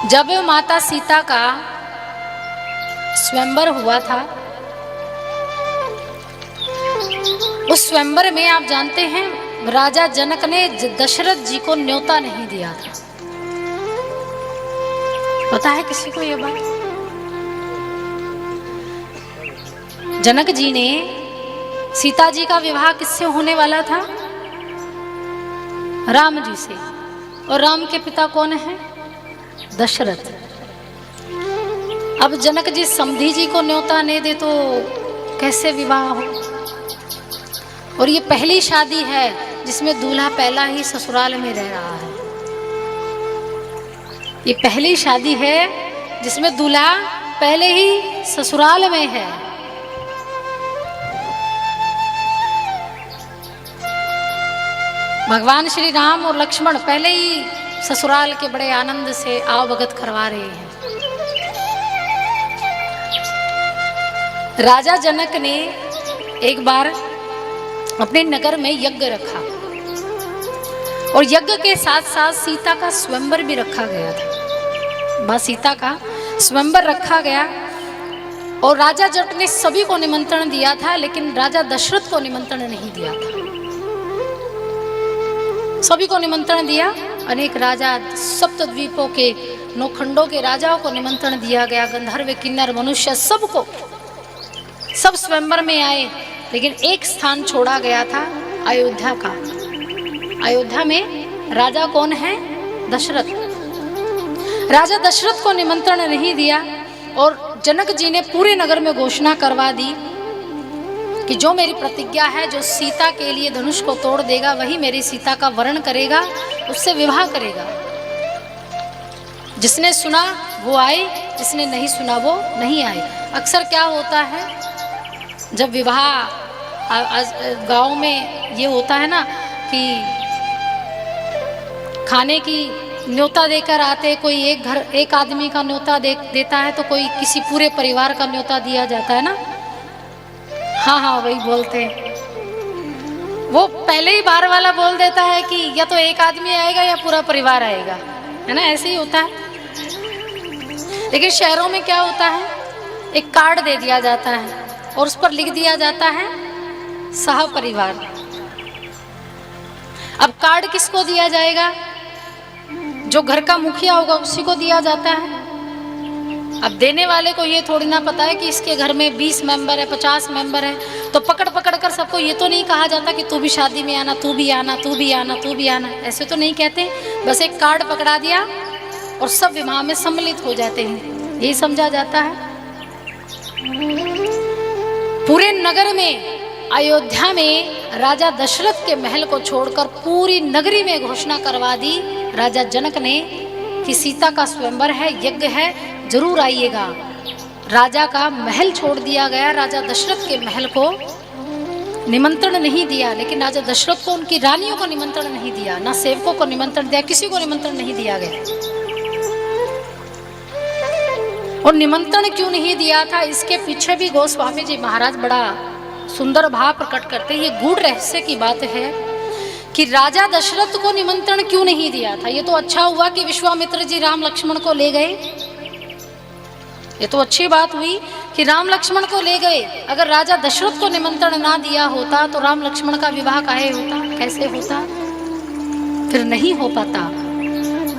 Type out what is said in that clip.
जब माता सीता का स्वयंवर हुआ था, उस स्वयंवर में आप जानते हैं राजा जनक ने दशरथ जी को न्योता नहीं दिया था। पता है किसी को ये बात? जनक जी ने सीता जी का विवाह किससे होने वाला था? राम जी से। और राम के पिता कौन है? दशरथ। अब जनक जी समधी जी को न्योता नहीं दे तो कैसे विवाह हो? और ये पहली शादी है जिसमें दूल्हा पहला ही ससुराल में रह रहा है। ये पहली शादी है जिसमें दूल्हा पहले ही ससुराल में है। भगवान श्री राम और लक्ष्मण पहले ही ससुराल के बड़े आनंद से आवभगत करवा रहे हैं। राजा जनक ने एक बार अपने नगर में यज्ञ रखा और यज्ञ के साथ साथ सीता का स्वयंवर भी रखा गया था। मां सीता का स्वयंवर रखा गया और राजा जनक ने सभी को निमंत्रण दिया था, लेकिन राजा दशरथ को निमंत्रण नहीं दिया था। सभी को निमंत्रण दिया, अनेक राजा, सप्तद्वीपों के, नौखंडों के राजाओं को निमंत्रण दिया गया। गंधर्व, किन्नर, मनुष्य सबको, सब स्वयंवर में आए, लेकिन एक स्थान छोड़ा गया था, अयोध्या का। अयोध्या में राजा कौन है? दशरथ। राजा दशरथ को निमंत्रण नहीं दिया और जनक जी ने पूरे नगर में घोषणा करवा दी कि जो मेरी प्रतिज्ञा है, जो सीता के लिए धनुष को तोड़ देगा वही मेरी सीता का वरण करेगा, उससे विवाह करेगा। जिसने सुना वो आए, जिसने नहीं सुना वो नहीं आए। अक्सर क्या होता है जब विवाह गांव में ये होता है ना कि खाने की न्योता देकर आते, कोई एक आदमी का न्योता देता है तो कोई किसी पूरे परिवार का न्योता दिया जाता है ना। हाँ हाँ वही बोलते हैं। वो पहले ही बार वाला बोल देता है कि या तो एक आदमी आएगा या पूरा परिवार आएगा, है ना, ऐसे ही होता है। लेकिन शहरों में क्या होता है, एक कार्ड दे दिया जाता है और उस पर लिख दिया जाता है सह परिवार। अब कार्ड किसको दिया जाएगा? जो घर का मुखिया होगा उसी को दिया जाता है। अब देने वाले को ये थोड़ी ना पता है कि इसके घर में 20 मेंबर है, 50 मेंबर है, तो पकड़ पकड़ कर सबको ये तो नहीं कहा जाता कि तू भी शादी में आना, तू भी आना, तू भी आना, तू भी आना, ऐसे तो नहीं कहते। बस एक कार्ड पकड़ा दिया और सब विवाह में सम्मिलित हो जाते हैं, यही समझा जाता है। पूरे नगर में, अयोध्या में राजा दशरथ के महल को छोड़कर पूरी नगरी में घोषणा करवा दी राजा जनक ने कि सीता का स्वयंवर है, यज्ञ है, जरूर आइएगा। राजा का महल छोड़ दिया गया, राजा दशरथ के महल को निमंत्रण नहीं दिया, लेकिन राजा दशरथ को उनकी रानियों को निमंत्रण नहीं दिया, ना सेवकों को निमंत्रण दिया, किसी को निमंत्रण नहीं दिया गया। और निमंत्रण क्यों नहीं दिया था, इसके पीछे भी गोस्वामी जी महाराज बड़ा सुंदर भाव प्रकट करते हैं। ये गूढ़ रहस्य की बात है कि राजा दशरथ को निमंत्रण क्यों नहीं दिया था। ये तो अच्छा हुआ कि विश्वामित्र जी राम लक्ष्मण को ले गए, ये तो अच्छी बात हुई कि राम लक्ष्मण को ले गए। अगर राजा दशरथ को निमंत्रण ना दिया होता तो राम लक्ष्मण का विवाह काहे होता, कैसे होता, फिर नहीं हो पाता।